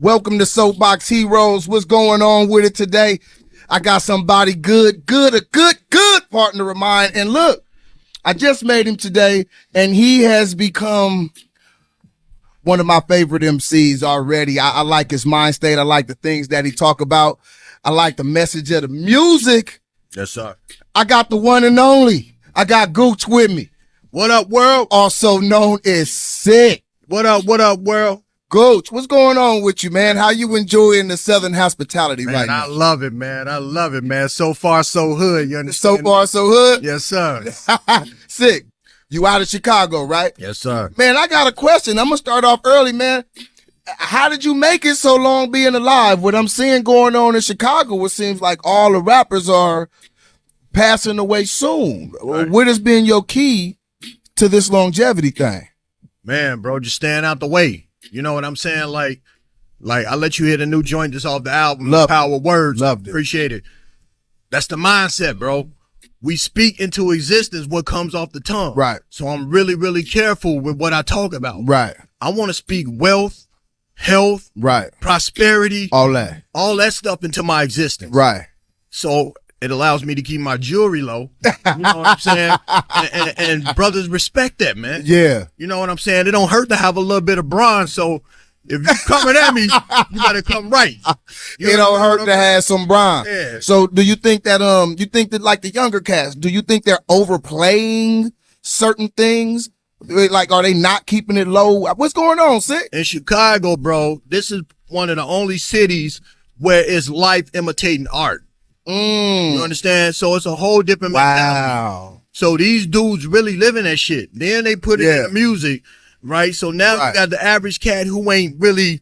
Welcome to Soapbox Heroes. What's going on with it today? I got somebody a good partner of mine. And look, I just made him today, and he has become one of my favorite MCs already. I like his mind state. I like the things that he talk about. I like the message of the music. Yes, sir. I got the one and only. I got Gooch with me. What up, world? Also known as Sick. What up, world? Gooch, what's going on with you, man? How you enjoying the Southern hospitality right now? I love it, man. I love it, man. So far, so hood. You understand? So far, so hood? Yes, sir. Sick. You out of Chicago, right? Yes, sir. Man, I got a question. I'm going to start off early, man. How did you make it so long being alive? What I'm seeing going on in Chicago, it seems like all the rappers are passing away soon. Right. What has been your key to this longevity thing? Man, bro, just staying out the way. You know what I'm saying? Like I let you hear the new joint that's off the album, Power Words. Loved it. Appreciate it. That's the mindset, bro. We speak into existence what comes off the tongue. Right. So I'm really, really careful with what I talk about. Right. I want to speak wealth, health, right, prosperity, all that stuff into my existence. Right. So it allows me to keep my jewelry low. You know what I'm saying? And brothers respect that, man. Yeah. You know what I'm saying? It don't hurt to have a little bit of bronze. So if you coming at me, you gotta come right. It don't hurt to have some bronze. Yeah. So do you think that like the younger cats, do you think they're overplaying certain things? Like, are they not keeping it low? What's going on, Sick? In Chicago, bro, this is one of the only cities where it's life imitating art. You understand? So it's a whole different mentality. So these dudes really living that shit. Then they put it in the music, right? So now you got the average cat who ain't really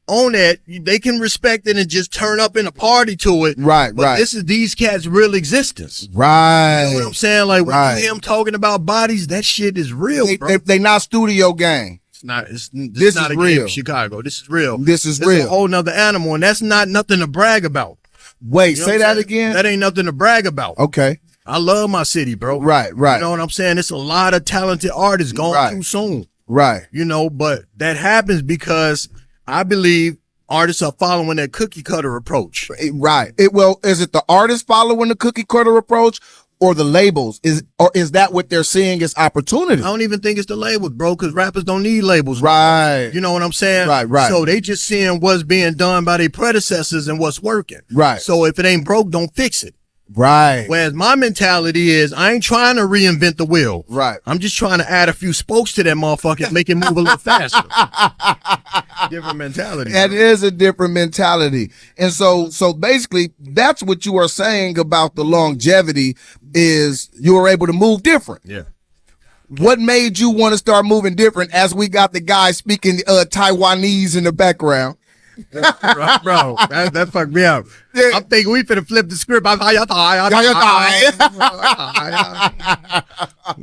on that. They can respect it and just turn up in a party to it. Right, but this is these cats' real existence. Right. You know what I'm saying? Like when you hear him talking about bodies, that shit is real, bro. They not studio gang. It's not. This is not a real game, Chicago. This is real. This is real. A whole nother animal, and that's not nothing to brag about. Wait, you know say that again? That ain't nothing to brag about. Okay. I love my city, bro. Right. You know what I'm saying? It's a lot of talented artists going too soon. Right. You know, but that happens because I believe artists are following that cookie cutter approach. Right. Is it the artists following the cookie cutter approach or the labels? Is that what they're seeing as opportunity? I don't even think it's the labels, bro, because rappers don't need labels. Right. You know what I'm saying? Right. So they just seeing what's being done by their predecessors and what's working. Right. So if it ain't broke, don't fix it. Right. Whereas my mentality is I ain't trying to reinvent the wheel. Right. I'm just trying to add a few spokes to that motherfucker and make it move a little faster. Different mentality. That is a different mentality. And so basically that's what you are saying about the longevity is you were able to move different. Yeah. What made you want to start moving different as we got the guy speaking Taiwanese in the background? Bro, that fucked me up. Yeah. I'm thinking we finna flip the script. You know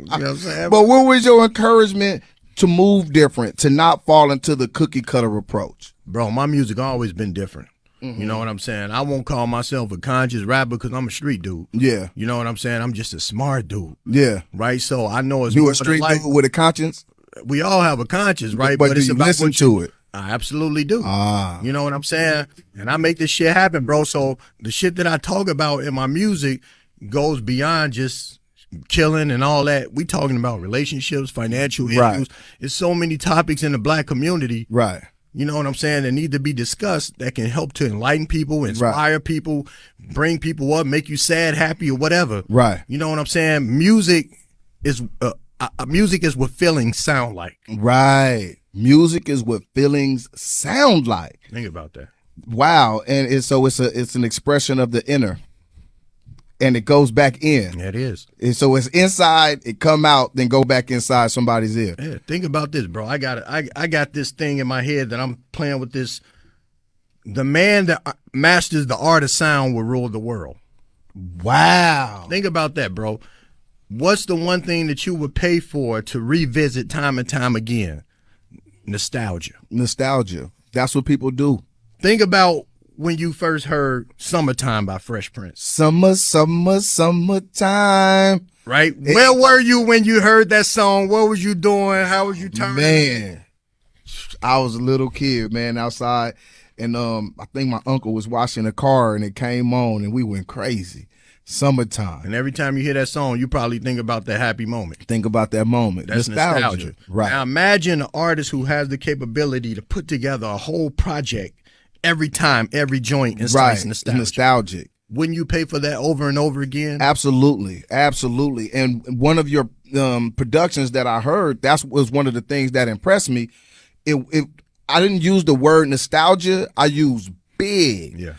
what I'm saying? But what was your encouragement to move different, to not fall into the cookie cutter approach? Bro, my music always been different. You know what I'm saying? I won't call myself a conscious rapper because I'm a street dude. Yeah. You know what I'm saying? I'm just a smart dude. Yeah. Right? So I know it's you a street dude with a conscience? We all have a conscience, right? But it's about listen to it. I absolutely do. You know what I'm saying? And I make this shit happen, bro. So the shit that I talk about in my music goes beyond just killing and all that. We talking about relationships, financial issues. It's so many topics in the black community. Right. You know what I'm saying? That need to be discussed that can help to enlighten people, inspire people, bring people up, make you sad, happy, or whatever. Right. You know what I'm saying? Music is what feelings sound like. Right. Music is what feelings sound like. Think about that. Wow. And it's an expression of the inner. And it goes back in. Yeah, it is. And so it's inside, it come out, then go back inside somebody's ear. Yeah, think about this, bro. I got this thing in my head that I'm playing with this. The man that masters the art of sound will rule the world. Wow. Think about that, bro. What's the one thing that you would pay for to revisit time and time again? Nostalgia. That's what people do. Think about when you first heard Summertime by Fresh Prince. Summertime. Right? Where were you when you heard that song? What was you doing? How was you turning? Man, I was a little kid, man, outside. And I think my uncle was washing a car and it came on and we went crazy. Summertime. And every time you hear that song, you probably think about that happy moment. Think about that moment. That's nostalgia. Right. Now imagine an artist who has the capability to put together a whole project every time, every joint, and right. nostalgic. Wouldn't you pay for that over and over again? Absolutely. Absolutely. And one of your productions that I heard, that was one of the things that impressed me. I didn't use the word nostalgia. I used big. Yeah.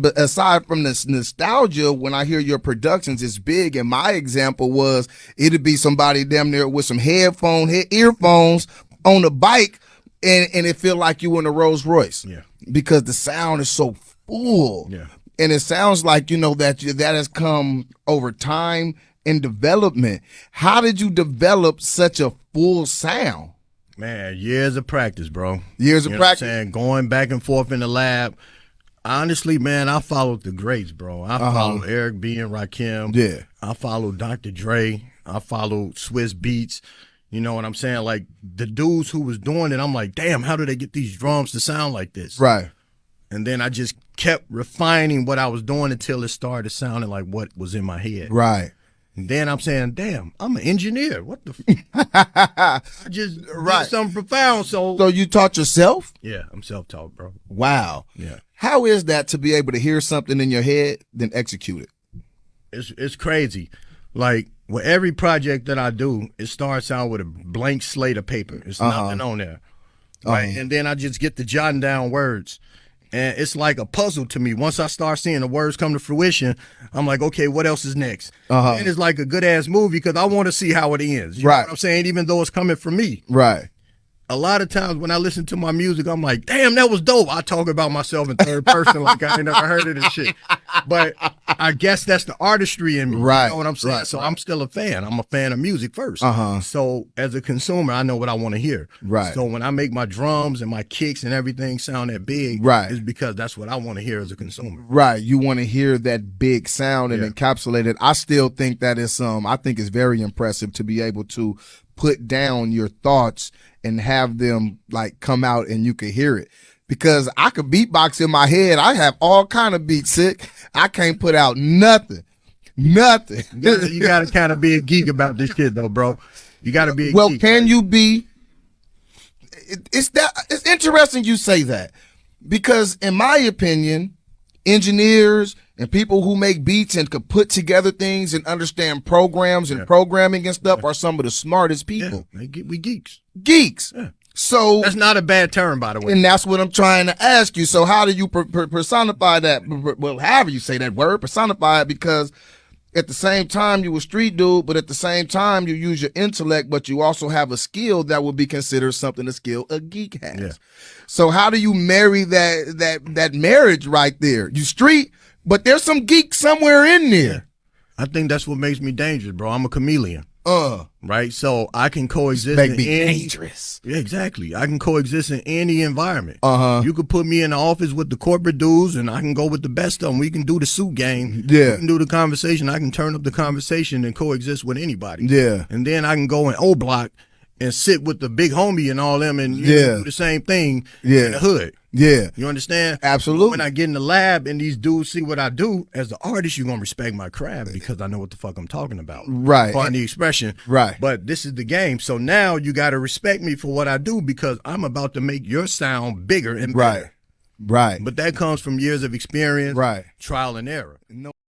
But aside from this nostalgia, when I hear your productions, it's big. And my example was it'd be somebody damn near with some earphones on a bike, and it feel like you in a Rolls Royce. Yeah. Because the sound is so full. Yeah. And it sounds like, you know, that has come over time and development. How did you develop such a full sound? Man, years of practice, bro. Years of practice. What I'm saying? Going back and forth in the lab. Honestly, man, I followed the greats, bro. I followed Eric B. and Rakim. Yeah. I followed Dr. Dre. I followed Swiss Beats. You know what I'm saying? Like, the dudes who was doing it, I'm like, damn, how do they get these drums to sound like this? Right. And then I just kept refining what I was doing until it started sounding like what was in my head. Right. And then I'm saying, damn, I'm an engineer. What the I just did something profound. So you taught yourself? Yeah, I'm self-taught, bro. Wow. Yeah. How is that to be able to hear something in your head, then execute it? It's crazy. Like, with every project that I do, it starts out with a blank slate of paper. It's nothing on there. Right. And then I just get to jotting down words. And it's like a puzzle to me. Once I start seeing the words come to fruition, I'm like, okay, what else is next? And it's like a good-ass movie because I want to see how it ends. You know what I'm saying? Even though it's coming from me. Right. A lot of times when I listen to my music, I'm like, damn, that was dope. I talk about myself in third person like I ain't never heard of this shit. But I guess that's the artistry in me. Right. You know what I'm saying? So I'm still a fan. I'm a fan of music first. So as a consumer, I know what I want to hear. Right. So when I make my drums and my kicks and everything sound that big, it's because that's what I want to hear as a consumer. Right. You want to hear that big sound and encapsulate it. I still think that is I think it's very impressive to be able to put down your thoughts and have them like come out and you can hear it. Because I could beatbox in my head. I have all kind of beats sick. I can't put out nothing. Nothing. You got to kind of be a geek about this shit though, bro. You got to be a geek. Well, can you be? It's interesting you say that. Because in my opinion, engineers and people who make beats and could put together things and understand programs and programming and stuff are some of the smartest people. Yeah, we geeks. Geeks. Yeah. So that's not a bad term, by the way. And that's what I'm trying to ask you. So how do you personify that? Well, however you say that word, personify it, because at the same time you a street dude, but at the same time you use your intellect, but you also have a skill that would be considered something a skill a geek has. Yeah. So how do you marry that marriage right there? You street, but there's some geek somewhere in there. Yeah. I think that's what makes me dangerous, bro. I'm a chameleon. Right? So I can coexist make me dangerous. Yeah, exactly. I can coexist in any environment. You could put me in the office with the corporate dudes and I can go with the best of them. We can do the suit game. Yeah. We can do the conversation. I can turn up the conversation and coexist with anybody. Yeah. And then I can go in O-Block and sit with the big homie and all them and do the same thing in the hood. Yeah. You understand? Absolutely. When I get in the lab and these dudes see what I do, as the artist, you're going to respect my craft because I know what the fuck I'm talking about. Right. Pardon the expression. Right. But this is the game. So now you got to respect me for what I do because I'm about to make your sound bigger and better. Right. But that comes from years of experience, trial and error.